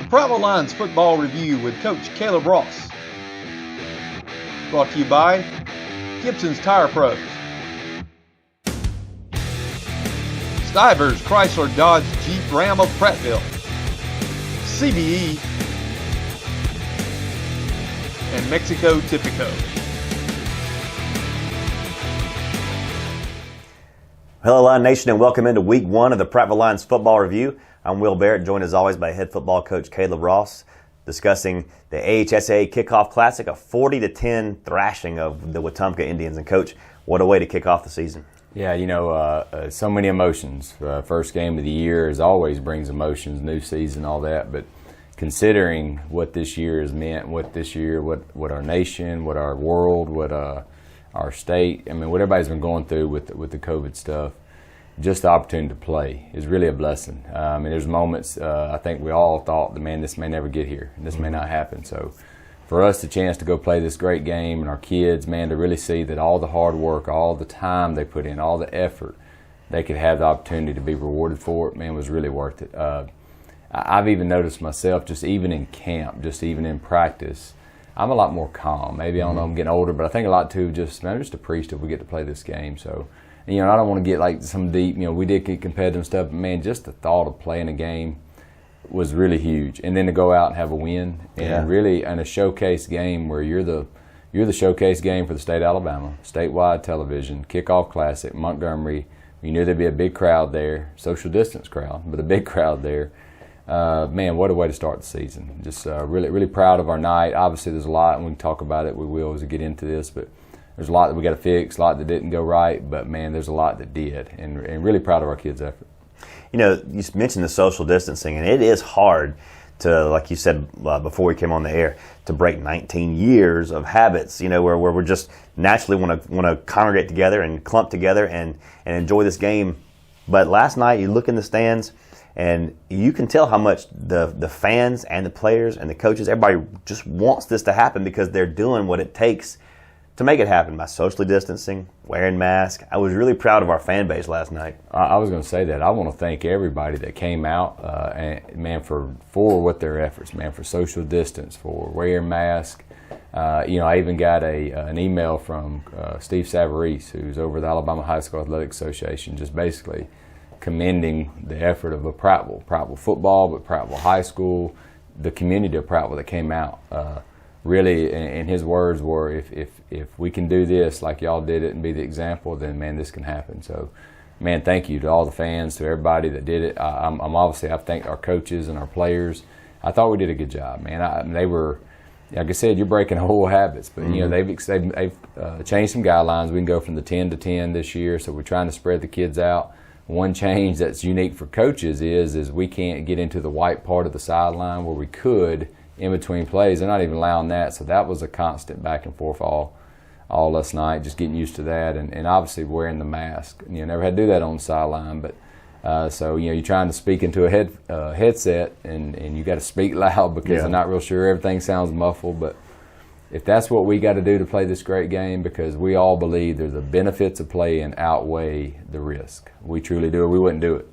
Prattville Lions Football Review with Coach Caleb Ross. Brought to you by Gibson's Tire Pros, Stivers Chrysler Dodge Jeep Ram of Prattville, CBE, and Mexico Typico. Hello, Lion Nation, and welcome into Week 1 of the Prattville Lions Football Review. I'm Will Barrett, joined as always by head football coach Caleb Ross, discussing the AHSAA Kickoff Classic, a 40-10 thrashing of the Wetumpka Indians. And Coach, what a way to kick off the season. Yeah, so many emotions. First game of the year as always brings emotions, new season, all that. But considering what this year has meant, what our nation, what our world, what our state, what everybody's been going through with the COVID stuff, just the opportunity to play is really a blessing. There's moments I think we all thought, this may never get here, and this may not happen. So for us, the chance to go play this great game, and our kids, to really see that all the hard work, all the time they put in, all the effort, they could have the opportunity to be rewarded for it, was really worth it. I've even noticed myself, just even in camp, just even in practice, I'm a lot more calm. Maybe, I don't know, I'm getting older, but I think a lot too, just appreciative we get to play this game. So, I don't want to get like some deep, we did get competitive stuff, but just the thought of playing a game was really huge. And then to go out and have a win, and really in a showcase game where you're the showcase game for the state of Alabama, statewide television, kickoff classic, Montgomery. You knew there'd be a big crowd there, social distance crowd, but a big crowd there. What a way to start the season. Just really, really proud of our night. Obviously, there's a lot, and we can talk about it. We will as we get into this, but there's a lot that we got to fix, a lot that didn't go right, but, there's a lot that did, and really proud of our kids' effort. You mentioned the social distancing, and it is hard to, like you said before we came on the air, to break 19 years of habits, where we're just naturally want to congregate together and clump together and enjoy this game. But last night, you look in the stands, and you can tell how much the fans and the players and the coaches, everybody just wants this to happen because they're doing what it takes to make it happen by socially distancing, wearing masks. I was really proud of our fan base last night. I was going to say that. I want to thank everybody that came out, for what their efforts, for social distance, for wearing masks. I even got an email from Steve Savarese, who's over the Alabama High School Athletic Association, just basically commending the effort of Prattville football, but Prattville High School, the community of Prattville that came out. Really, and his words were, if we can do this like y'all did it and be the example, then this can happen. So, thank you to all the fans, to everybody that did it. I've thanked our coaches and our players. I thought we did a good job, they were, like I said, you're breaking whole habits, but they've changed some guidelines. We can go from the 10 to 10 this year, so we're trying to spread the kids out. One change that's unique for coaches is we can't get into the white part of the sideline where we could in between plays. They're not even allowing that, so that was a constant back and forth all last night, just getting used to that, and obviously wearing the mask. Never had to do that on the sideline, but you're trying to speak into a headset, and you got to speak loud because they're not real sure. Everything sounds muffled, but if that's what we got to do to play this great game, because we all believe the benefits of playing outweigh the risk. We truly do, or we wouldn't do it.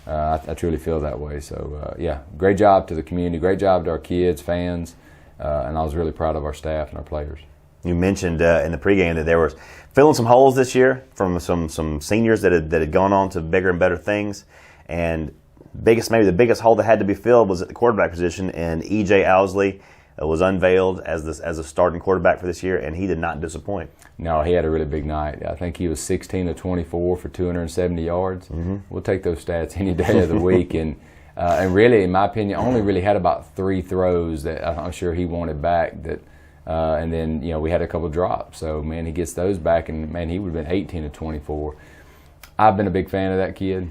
I truly feel that way. So, great job to the community, great job to our kids, fans, and I was really proud of our staff and our players. You mentioned in the pregame that there was filling some holes this year from some seniors that had gone on to bigger and better things, and maybe the biggest hole that had to be filled was at the quarterback position, and E.J. Owsley was unveiled as a starting quarterback for this year, and he did not disappoint. No, he had a really big night. I think he was 16 of 24 for 270 yards. Mm-hmm. We'll take those stats any day of the week. And really, in my opinion, only really had about 3 throws that I'm sure he wanted back. And then, we had a couple drops. So, he gets those back, and, he would have been 18 of 24. I've been a big fan of that kid.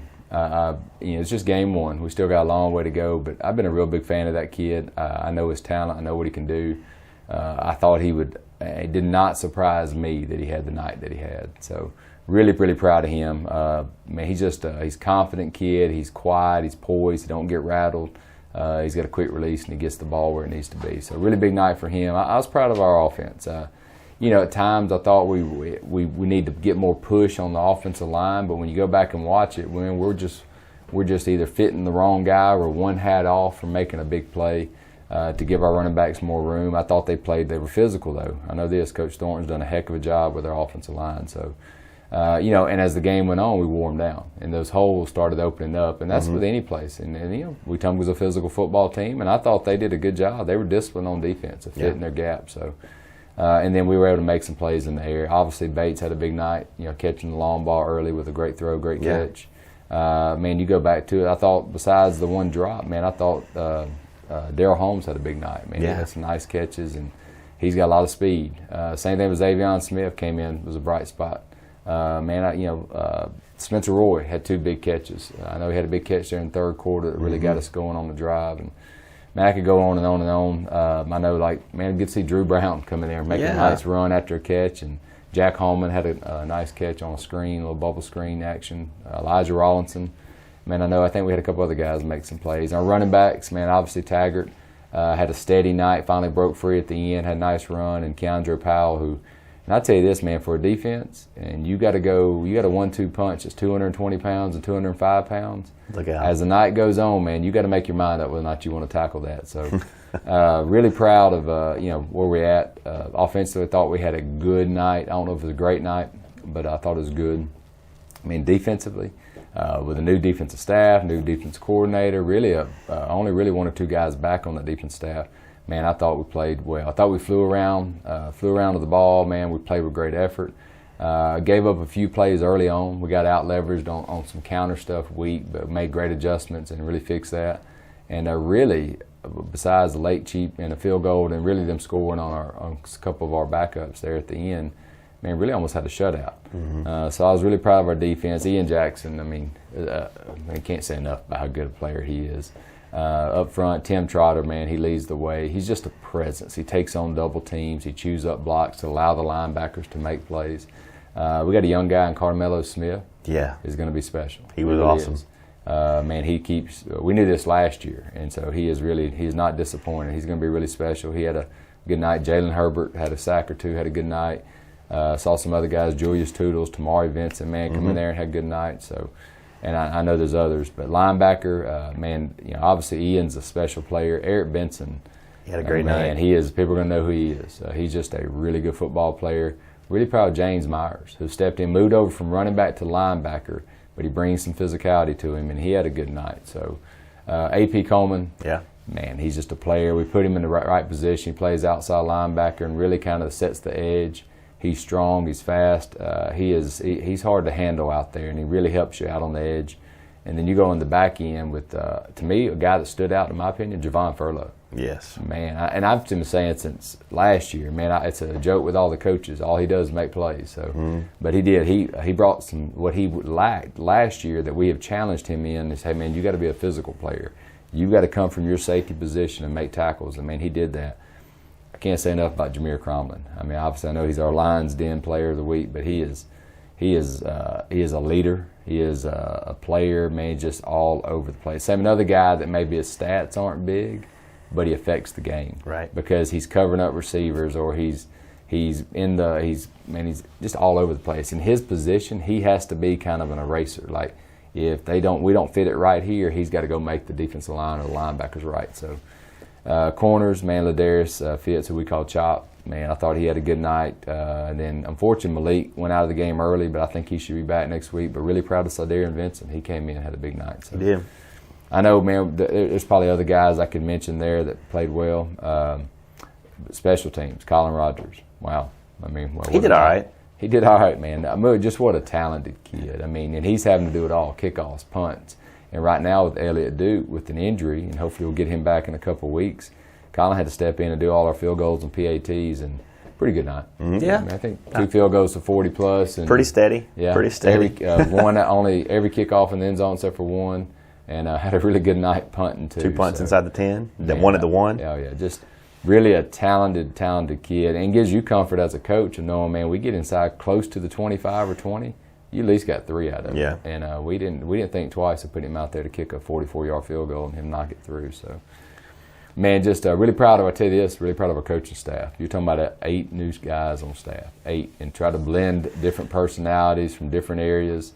It's just game one. We still got a long way to go, but I've been a real big fan of that kid. I know his talent. I know what he can do. I thought he would. It did not surprise me that he had the night that he had. So really, really proud of him. He's a confident kid. He's quiet. He's poised. He don't get rattled. He's got a quick release, and he gets the ball where it needs to be. So really big night for him. I was proud of our offense. At times I thought we need to get more push on the offensive line, but when you go back and watch it, we're we're just either fitting the wrong guy or one hat off from making a big play to give our running backs more room. I thought they were physical though. I know this, Coach Thornton's done a heck of a job with their offensive line. So, and as the game went on, we wore them down, and those holes started opening up, and that's with any place. And Wetumpka's a physical football team, and I thought they did a good job. They were disciplined on defense, of fitting their gap. So, and then we were able to make some plays in the air. Obviously, Bates had a big night, catching the long ball early with a great throw, great catch. Man, you go back to it. I thought besides the one drop, man, I thought Darryl Holmes had a big night. Man, he had some nice catches, and he's got a lot of speed. Same thing with Xavion Smith came in, was a bright spot. Spencer Roy had 2 big catches. I know he had a big catch there in the third quarter that really got us going on the drive. And man, I could go on and on and on. I know, good to see Drew Brown come in there and make a nice run after a catch, and Jack Holman had a nice catch on a screen, a little bubble screen action. Elijah Rollinson. Man, I think we had a couple other guys make some plays. Our running backs, man, obviously Taggart had a steady night, finally broke free at the end, had a nice run, and Keandre Powell, and I tell you this, man, for a defense, and you got a 1-2 punch that's 220 pounds and 205 pounds. Look out. As the night goes on, man, you got to make your mind up whether or not you want to tackle that. So really proud of, where we're at. Offensively, I thought we had a good night. I don't know if it was a great night, but I thought it was good. I mean, defensively, with a new defensive staff, new defense coordinator, really only really 1 or 2 guys back on the defense staff. Man, I thought we played well. I thought we flew around to the ball. Man, we played with great effort. Gave up a few plays early on. We got out leveraged on some counter stuff weak, but made great adjustments and really fixed that. And really, besides the late cheap and a field goal, and really them scoring on a couple of our backups there at the end, man, really almost had a shutout. So I was really proud of our defense. Ian Jackson, I can't say enough about how good a player he is. Up front, Tim Trotter, man, he leads the way. He's just a presence. He takes on double teams. He chews up blocks to allow the linebackers to make plays. We got a young guy in Carmelo Smith. Yeah. He's going to be special. He was awesome. Man, we knew this last year, and so he's not disappointed. He's going to be really special. He had a good night. Jalen Herbert had a sack or 2, had a good night. Saw some other guys, Julius Toodles, Tamari Vincent, man, come in there and had a good night. So, and I know there's others, but linebacker, man, obviously Ian's a special player. Eric Benson, he had a great night. He is. People are going to know who he is. He's just a really good football player. Really proud of James Myers, who stepped in, moved over from running back to linebacker, but he brings some physicality to him, and he had a good night. So, AP Coleman, man, he's just a player. We put him in the right position. He plays outside linebacker and really kind of sets the edge. He's strong. He's fast. He's hard to handle out there, and he really helps you out on the edge. And then you go in the back end with, to me, a guy that stood out, in my opinion, Javon Furlow. Yes. Man, and I've been saying since last year, man, it's a joke with all the coaches. All he does is make plays. So, but he did. He brought what he lacked last year that we have challenged him in is, hey, man, you got to be a physical player. You got to come from your safety position and make tackles. And, man, he did that. I can't say enough about Jahmir Cromblin. I mean, obviously, I know he's our Lions Den Player of the Week, but he is a leader. He is a player, man, just all over the place. Same another guy that maybe his stats aren't big, but he affects the game, right? Because he's covering up receivers, or he's just all over the place. In his position, he has to be kind of an eraser. Like if we don't fit it right here, he's got to go make the defensive line or the linebackers right. So corners, man, Ladarius Fitz, who we call Chop. Man, I thought he had a good night. And then, unfortunately, Malik went out of the game early, but I think he should be back next week. But really proud of Sadarian Vincent. He came in and had a big night. So. He did. I know, man, there's probably other guys I could mention there that played well. Special teams, Colin Rogers. Wow. I mean, he did all right. He did all right, man. I mean, just what a talented kid. I mean, and he's having to do it all, kickoffs, punts. And right now with Elliott Duke with an injury, and hopefully we'll get him back in a couple of weeks, Colin had to step in and do all our field goals and PATs, and pretty good night. Mm-hmm. Yeah. I mean, I think 2 field goals to 40+. And pretty steady. Yeah. Pretty steady. Every kickoff in the end zone except for one. And had a really good night punting, too. 2 punts inside the 10, then one at the 1. Yeah, just really a talented kid. And gives you comfort as a coach of knowing, man, we get inside close to the 25 or 20, you at least got 3 out of it. Yeah. And we didn't think twice of putting him out there to kick a 44-yard field goal and him knock it through. So, man, just really proud of, I tell you this, really proud of our coaching staff. You're talking about 8 new guys on staff, 8, and try to blend different personalities from different areas.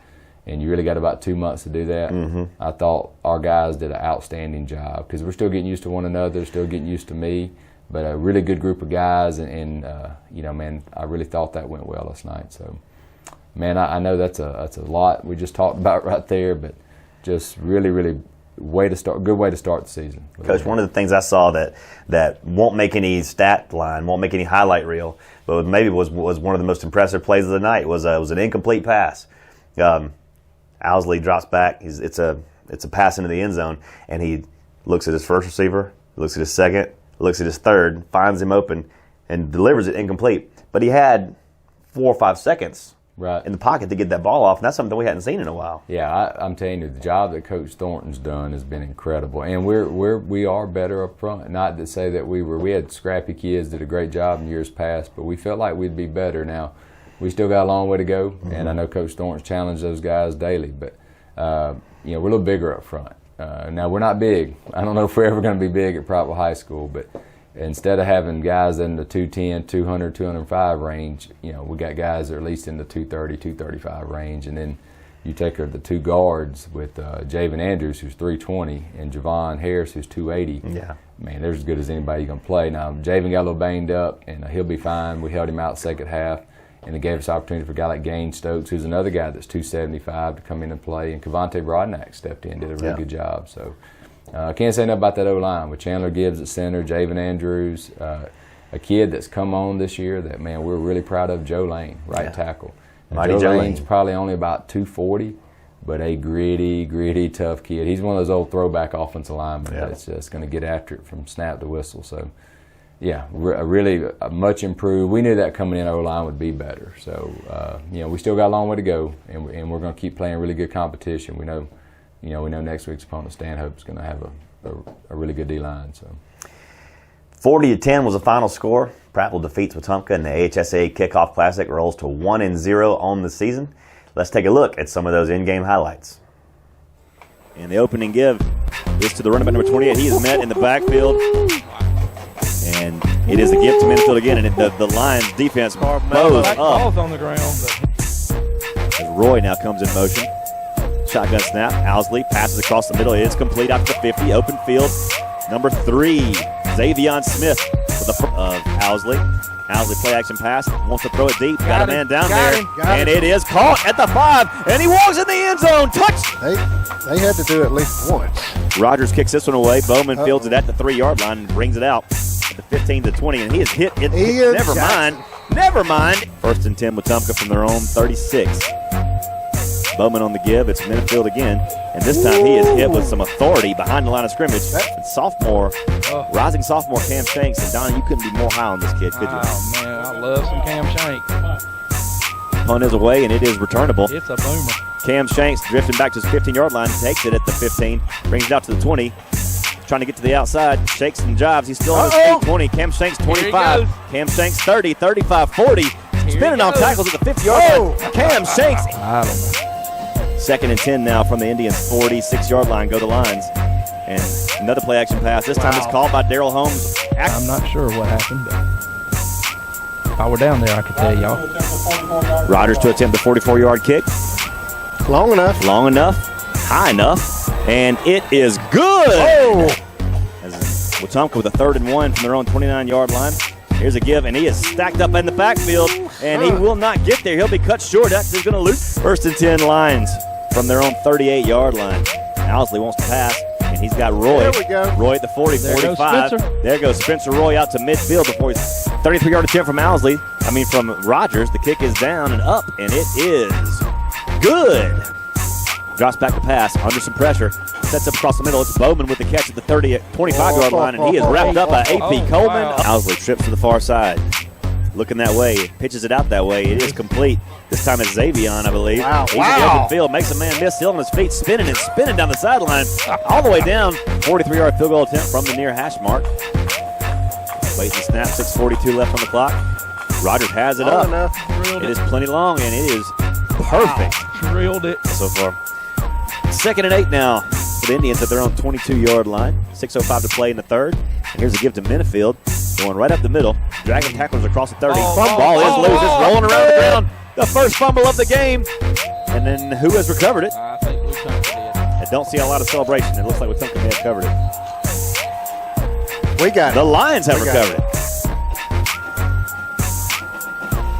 and you really got about 2 months to do that. I thought our guys did an outstanding job because we're still getting used to one another, still getting used to me, but a really good group of guys, and you know, man, I really thought that went well last night. So, man, I know that's a lot we just talked about right there, but just really good way to start the season. Coach, one of the things I saw that won't make any stat line, won't make any highlight reel, but maybe was one of the most impressive plays of the night was an incomplete pass. Owsley drops back. It's a pass into the end zone, and he looks at his first receiver, looks at his second, looks at his third, finds him open, and delivers it incomplete. But he had 4 or 5 seconds in the pocket to get that ball off, and that's something we hadn't seen in a while. Yeah, I'm telling you, the job that Coach Thornton's done has been incredible, and we are better up front. Not to say that we had scrappy kids, did a great job in years past, but we felt like we'd be better. Now, we still got a long way to go, and I know Coach Thornton's challenged those guys daily, but you know, we're a little bigger up front. Now, we're not big. I don't know if we're ever going to be big at Prattville High School, but instead of having guys in the 210, 200, 205 range, you know, we got guys that are at least in the 230, 235 range, and then you take the 2 guards with Javen Andrews, who's 320, and Javon Harris, who's 280. Yeah. Man, they're as good as anybody you can play. Now, Javen got a little banged up, and he'll be fine. We held him out second half, and it gave us opportunity for a guy like Gaines Stokes, who's another guy that's 275, to come in and play. And Cavante Brodnack stepped in, did a really good job. So I can't say nothing about that O-line with Chandler Gibbs at center, Javen Andrews, a kid that's come on this year that, man, we're really proud of, Joe Lane, right tackle. Joe Lane's probably only about 240, but a gritty, tough kid. He's one of those old throwback offensive linemen that's just going to get after it from snap to whistle. So, yeah, really much improved. We knew that coming in, O-line would be better. So, you know, we still got a long way to go, and we're going to keep playing really good competition. We know next week's opponent, Stanhope, is going to have a really good D-line. So, 40-10 was the final score. Prattville defeats Wetumpka in the AHSA Kickoff Classic, rolls to 1-0 on the season. Let's take a look at some of those in-game highlights. And the opening give is to the running back number 28. He is met in the backfield. And it is a give to midfield again, and the Lions defense bows up. Ball's on the ground. As Roy now comes in motion. Shotgun snap. Owsley passes across the middle. It is complete out to the 50. Open field. Number 3, Xavion Smith for the of Owsley. Owsley play action pass. Wants to throw it deep. Got a man down there. And it is caught at the 5. And he walks in the end zone. Touch! They had to do it at least once. Rogers kicks this one away. Bowman fields it at the 3-yard line and brings it out. The 15 to 20, and he is hit. Never mind. 1st and 10 Wetumpka from their own 36. Bowman on the give. It's Minifield again, and this time he is hit with some authority behind the line of scrimmage. And rising sophomore Cam Shanks. And Donnie, you couldn't be more high on this kid, could you? Oh man, I love some Cam Shanks. Punt is away, and it is returnable. It's a boomer. Cam Shanks drifting back to his 15-yard line, takes it at the 15, brings it out to the 20. Trying to get to the outside, shakes and jives. He's still on his feet. 20. Cam Shanks 25. Cam Shanks 30, 35, 40. Spinning on tackles at the 50-yard line. Cam Shanks. 2nd and 10 now from the Indians' 46-yard line. Go to Lions. And another play action pass. This time it's called by Daryl Holmes. I'm not sure what happened, but if I were down there, I could tell y'all. Rogers to attempt the 44-yard kick. Long enough. High enough. And it is good. As Wetumpka with a 3rd and 1 from their own 29-yard line. Here's a give, and he is stacked up in the backfield, and he will not get there. He'll be cut short. He's going to lose. 1st and 10 Lions from their own 38-yard line. Owsley wants to pass, and he's got Roy. There we go. Roy at the 40, there 45. There goes Spencer Roy out to midfield before he's 33-yard attempt from from Rogers. The kick is down and up, and it is good. Drops back to pass under some pressure. Sets up across the middle. It's Bowman with the catch at the 25-yard line, and he is wrapped up by A.P. Coleman. Wow. Owsley trips to the far side. Looking that way. Pitches it out that way. It is complete. This time it's Xavion, I believe. Wow. He's in the open field. Makes a man miss. Still on his feet. Spinning down the sideline. All the way down. 43-yard field goal attempt from the near hash mark. Waits the snap. 6:42 left on the clock. Rogers has it up. It is plenty long, and it is perfect. Drilled it. So far. 2nd and 8 now for the Indians at their own 22-yard line. 6:05 to play in the 3rd. And here's a give to Minifield, going right up the middle. Dragging tacklers across the 30. Ball is loose. It's rolling around the ground. The first fumble of the game. And then who has recovered it? I think Wetumpka did. I don't see a lot of celebration. It looks like Wetumpka may have covered it. We got The it. Lions have We got recovered it.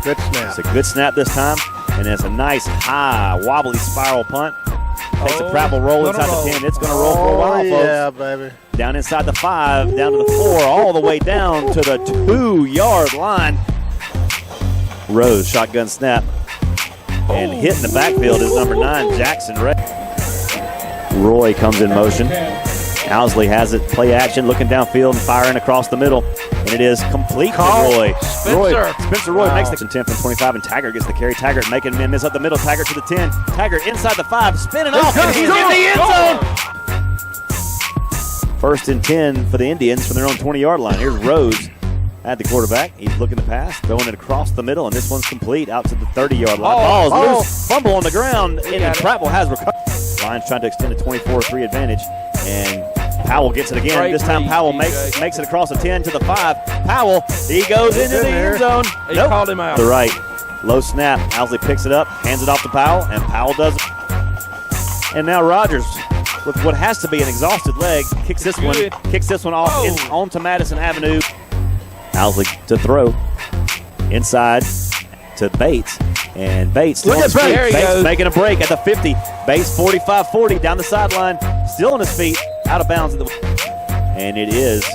Good snap. It's a good snap this time, and it's a nice, high, wobbly spiral punt. Takes a Prattville roll inside the 10. It's going to roll for a while, folks. Yeah, baby. Down inside the 5, down to the 4, all the way down to the 2-yard line. Rose, shotgun snap. And hitting the backfield is number 9, Jackson Ray. Roy comes in motion. Owsley has it, play action, looking downfield and firing across the middle. And it is complete to Roy. Spencer Roy makes the 10 from 25, and Taggart gets the carry. Taggart making men miss up the middle. Taggart to the 10. Taggart inside the 5, spinning off, and he's in the end zone. 1st and 10 for the Indians from their own 20-yard line. Here's Rose at the quarterback. He's looking to pass, throwing it across the middle, and this one's complete out to the 30-yard line. Ball is loose, fumble on the ground, and Prattville has recovered. Lions trying to extend a 24-3 advantage, and Powell gets it again. This time Powell makes it across the 10 to the 5. Powell, he goes into the end zone. He called him out. To the right. Low snap. Owsley picks it up, hands it off to Powell, and Powell does it. And now Rogers, with what has to be an exhausted leg, kicks this one off onto Madison Avenue. Owsley to throw. Inside to Bates. And Bates still on his feet. Bates making a break at the 50. Bates 45-40 down the sideline. Still on his feet. Out of bounds. And it is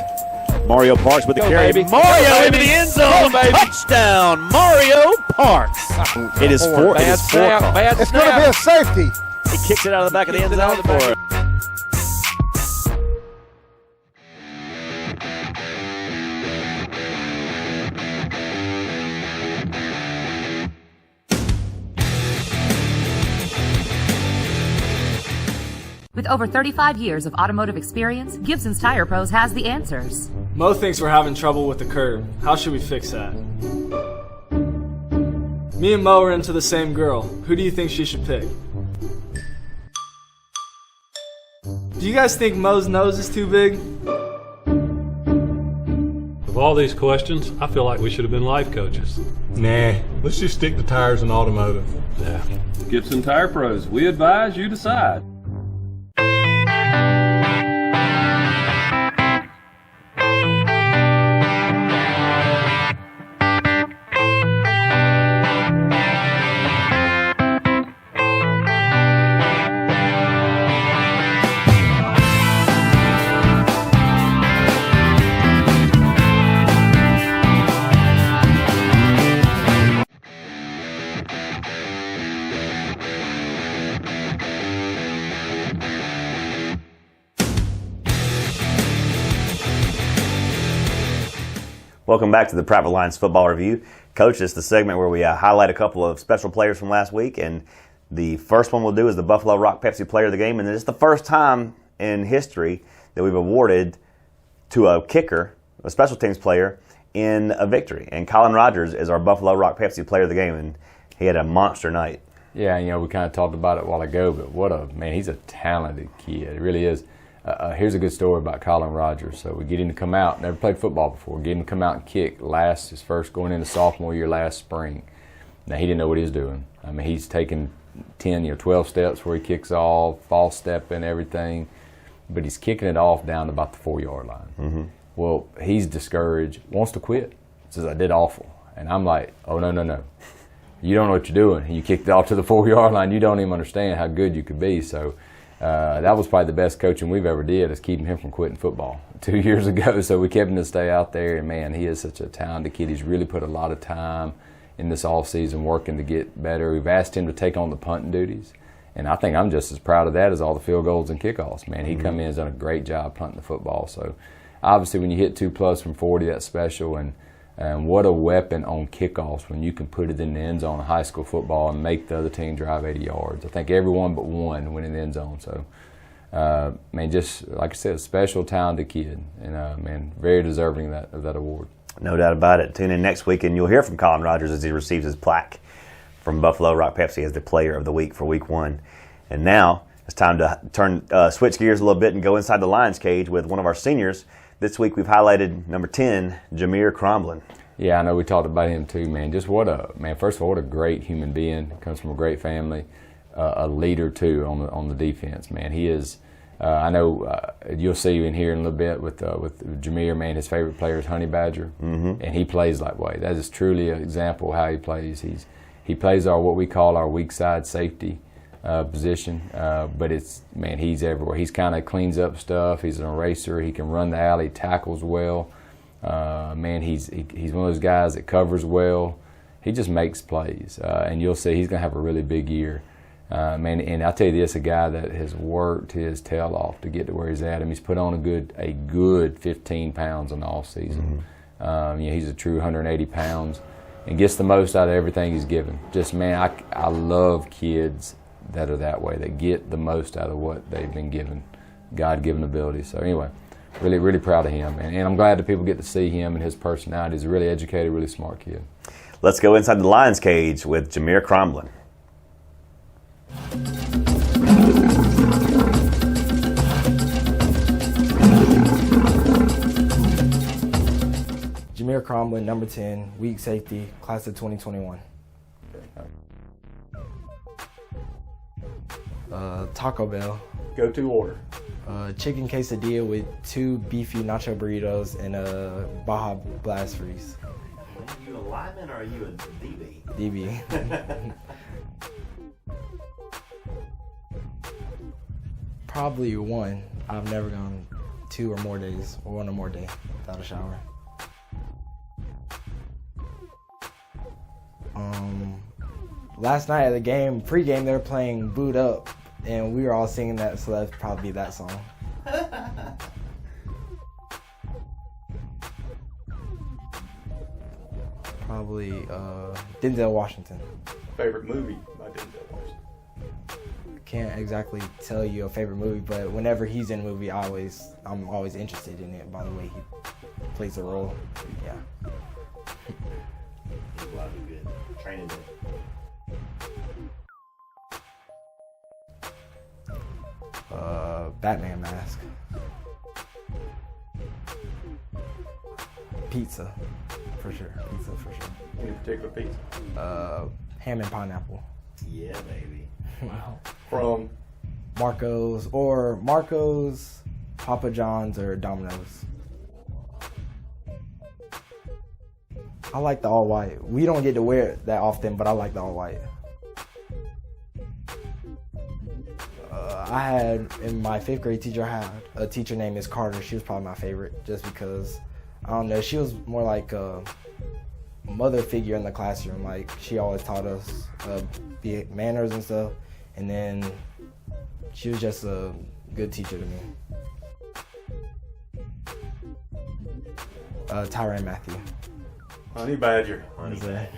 Mario Parks with the carry. Baby. Mario into the end zone. Touchdown, Mario Parks. It is 4. It is 4. It's going to be a safety. He kicks it out of the back of the end zone for it. With over 35 years of automotive experience, Gibson's Tire Pros has the answers. Mo thinks we're having trouble with the curb. How should we fix that? Me and Mo are into the same girl. Who do you think she should pick? Do you guys think Mo's nose is too big? Of all these questions, I feel like we should have been life coaches. Nah, let's just stick to tires and automotive. Yeah. Gibson Tire Pros, we advise, you decide. Welcome back to the Prattville Lions Football Review. Coach, it's the segment where we highlight a couple of special players from last week, and the first one we'll do is the Buffalo Rock Pepsi Player of the Game, and it's the first time in history that we've awarded to a kicker, a special teams player, in a victory. And Colin Rogers is our Buffalo Rock Pepsi Player of the Game, and he had a monster night. Yeah, you know, we kind of talked about it a while ago, but he's a talented kid. It really is. Here's a good story about Colin Rogers. So we get him to come out, never played football before, get him to come out and kick his first going into sophomore year last spring. Now, he didn't know what he was doing. I mean, he's taken 10, 12 steps where he kicks off, false step and everything, but he's kicking it off down to about the 4-yard line. Mm-hmm. Well, he's discouraged, wants to quit, says, I did awful. And I'm like, oh, no. You don't know what you're doing. You kicked it off to the 4-yard line. You don't even understand how good you could be. So that was probably the best coaching we've ever did, is keeping him from quitting football 2 years ago. So we kept him to stay out there. And, man, he is such a talented kid. He's really put a lot of time in this offseason working to get better. We've asked him to take on the punting duties. And I think I'm just as proud of that as all the field goals and kickoffs. Man, he come in and has done a great job punting the football. So, obviously, when you hit 2+ from 40, that's special. And what a weapon on kickoffs when you can put it in the end zone of high school football and make the other team drive 80 yards. I think everyone but one went in the end zone. So, man, just like I said, a special, talented kid. And, man, very deserving of that award. No doubt about it. Tune in next week, and you'll hear from Colin Rogers as he receives his plaque from Buffalo Rock Pepsi as the Player of the Week for Week 1. And now it's time to switch gears a little bit and go inside the Lions cage with one of our seniors. This week we've highlighted number 10, Jahmir Cromblin. Yeah, I know we talked about him too, man. First of all, what a great human being. Comes from a great family. a leader too on the defense. Man, he is. I know you'll see in here in a little bit with Jahmir. Man, his favorite player is Honey Badger, and he plays that way. That is truly an example of how he plays. He plays what we call our weak side safety position, but he's everywhere. He's kind of cleans up stuff. He's an eraser. He can run the alley, tackles well. He's one of those guys that covers well. He just makes plays, and you'll see he's going to have a really big year. And I'll tell you this, a guy that has worked his tail off to get to where he's at. He's put on a good 15 pounds in the off season. He's a true 180 pounds and gets the most out of everything he's given. Just, man, I love kids that are that way, that get the most out of what they've been given, God-given ability. So anyway, really, really proud of him. And I'm glad that people get to see him and his personality. He's a really educated, really smart kid. Let's go inside the Lions cage with Jahmir Cromblin. Jahmir Cromblin, number 10, weak safety, class of 2021. Taco Bell. Go-to order. Chicken quesadilla with 2 beefy nacho burritos and a Baja Blast Freeze. Are you a lineman or are you a DB? DB. Probably 1. I've never gone 2 or more days, or 1 or more day without a shower. Last night at the game, pre-game, they were playing Boot Up, and we were all singing that, so that'd probably be that song. Probably Denzel Washington. Favorite movie by Denzel Washington? Can't exactly tell you a favorite movie, but whenever he's in a movie, I'm always interested in it by the way he plays the role. Yeah. A lot of good training day. Batman mask. Pizza, for sure. Pizza, for sure. Any particular pizza? Ham and pineapple. Yeah, baby. Wow. From? Marco's, Papa John's, or Domino's. I like the all white. We don't get to wear it that often, but I like the all white. I had, in my 5th grade teacher, I had a teacher named Miss Carter. She was probably my favorite just because, I don't know, she was more like a mother figure in the classroom. Like, she always taught us manners and stuff. And then she was just a good teacher to me. Tyrann Matthew. Honey Badger. Honey Badger.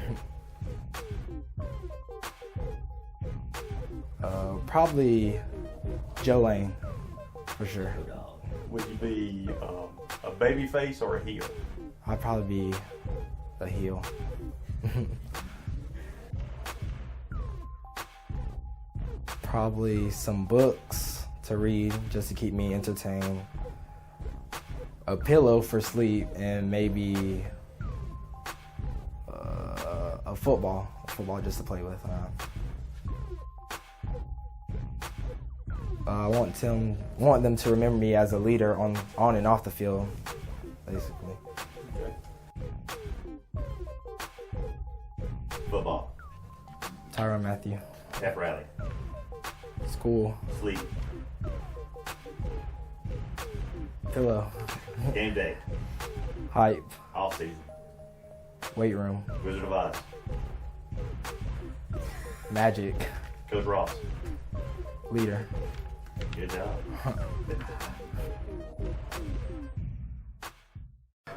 Probably Joe Lane, for sure. Would you be a baby face or a heel? I'd probably be a heel. Probably some books to read just to keep me entertained. A pillow for sleep, and maybe a football just to play with. I want them to remember me as a leader on and off the field, basically. Okay. Football. Tyrann Matthew. Pep rally. School. Sleep. Pillow. Game day. Hype. Off season. Weight room. Wizard of Oz. Magic. Coach Ross. Leader. Good job.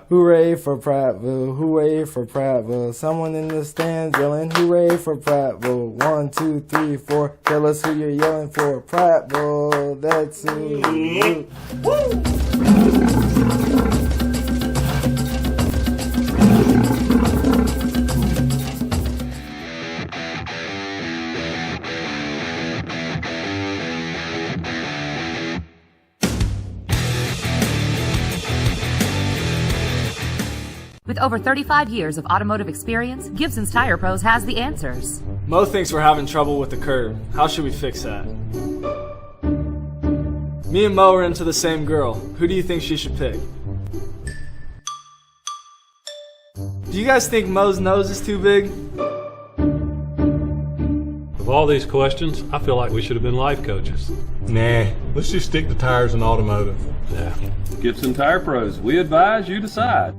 Hooray for Prattville, hooray for Prattville. Someone in the stands yelling, hooray for Prattville. 1, 2, 3, 4. Tell us who you're yelling for. Prattville, that's who. Woo! With over 35 years of automotive experience, Gibson's Tire Pros has the answers. Mo thinks we're having trouble with the curb. How should we fix that? Me and Mo are into the same girl. Who do you think she should pick? Do you guys think Mo's nose is too big? Of all these questions, I feel like we should have been life coaches. Nah, let's just stick to tires and automotive. Yeah. Gibson Tire Pros, we advise, you decide.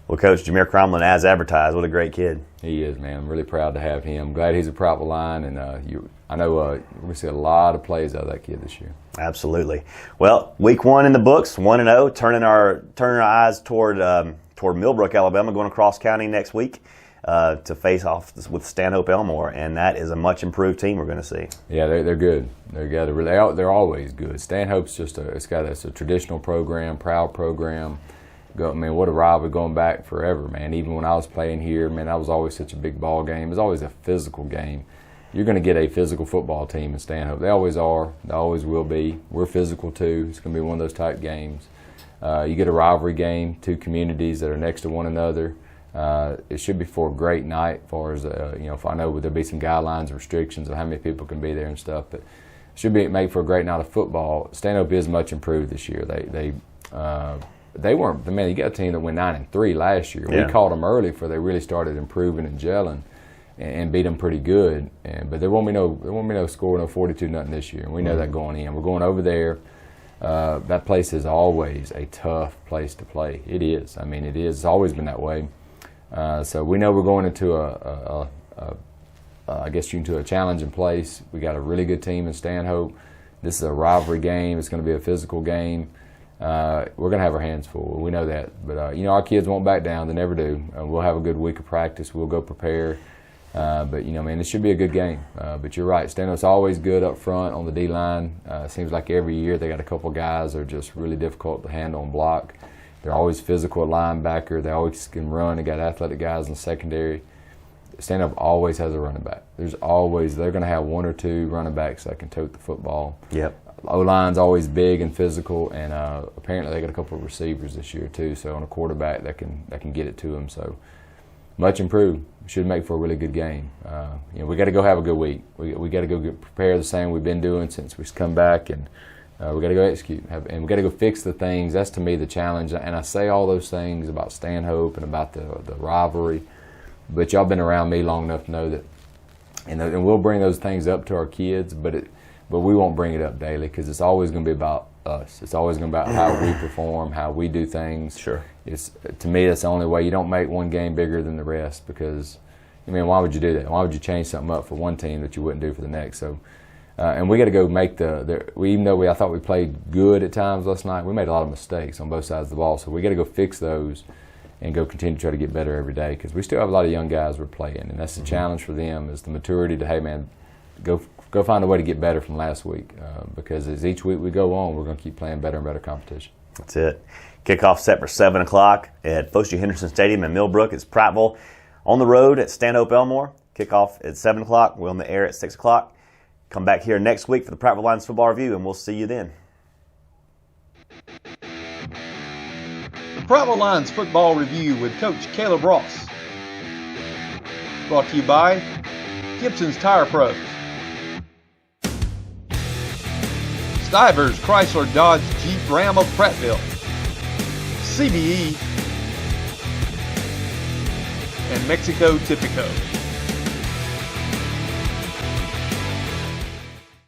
Well, Coach, Jahmir Cromblin, as advertised, what a great kid. He is, man. I'm really proud to have him. Glad he's a Prattville line, and I know we're going to see a lot of plays out of that kid this year. Absolutely. Well, week 1 in the books, 1-0, turning our eyes toward Millbrook, Alabama, going across county next week to face off with Stanhope Elmore, and that is a much improved team we're going to see. Yeah, they're good. They're always good. Stanhope's just it's a traditional program, proud program. I mean, what a rivalry going back forever, man. Even when I was playing here, man, that was always such a big ball game. It was always a physical game. You're going to get a physical football team in Stanhope. They always are. They always will be. We're physical too. It's going to be one of those type games. You get a rivalry game, two communities that are next to one another. It should be for a great night. As far as if I know there'll be some guidelines and restrictions of how many people can be there and stuff, but it should be made for a great night of football. Stanhope is much improved this year. They weren't. Man, you got a team that went 9-3 last year. Yeah. We caught them early before they really started improving and gelling, and beat them pretty good. But there won't be no score, no 42-0 this year. And we know that going in. We're going over there. That place is always a tough place to play. It is. I mean, it is. It's always been that way. So we know we're going into into a challenging place. We got a really good team in Stanhope. This is a rivalry game. It's going to be a physical game. We're going to have our hands full. We know that. But, our kids won't back down. They never do. We'll have a good week of practice. We'll go prepare. But, man, it should be a good game. But you're right. Stanhope's always good up front on the D-line. It seems like every year they got a couple guys that are just really difficult to handle and block. They're always physical at linebacker. They always can run. They got athletic guys in the secondary. Stanhope always has a running back. They're going to have one or two running backs that can tote the football. Yep. O-line's always big and physical, and apparently they got a couple of receivers this year too. So on a quarterback that can get it to them. So much improved. Should make for a really good game. We got to go have a good week. We got to go prepare the same we've been doing since we've come back, and we got to go execute. And we got to go fix the things. That's to me the challenge. And I say all those things about Stanhope and about the rivalry, but y'all been around me long enough to know that, and we'll bring those things up to our kids, but we won't bring it up daily because it's always going to be about us. It's always going to be about how we perform, how we do things. Sure. To me, that's the only way. You don't make one game bigger than the rest because, why would you do that? Why would you change something up for one team that you wouldn't do for the next? So, and we got to go make even though I thought we played good at times last night, we made a lot of mistakes on both sides of the ball. So we got to go fix those and go continue to try to get better every day because we still have a lot of young guys we're playing, and that's the challenge for them is the maturity to, hey man, go find a way to get better from last week because as each week we go on, we're going to keep playing better and better competition. That's it. Kickoff set for 7 o'clock at Foster Henderson Stadium in Millbrook. It's Prattville on the road at Stanhope Elmore. Kickoff at 7 o'clock. We're on the air at 6 o'clock. Come back here next week for the Prattville Lions Football Review, and we'll see you then. The Prattville Lions Football Review with Coach Caleb Ross. Brought to you by Gibson's Tire Pros, Stivers Chrysler Dodge Jeep Ram of Prattville, CBE, and Mexico Typico.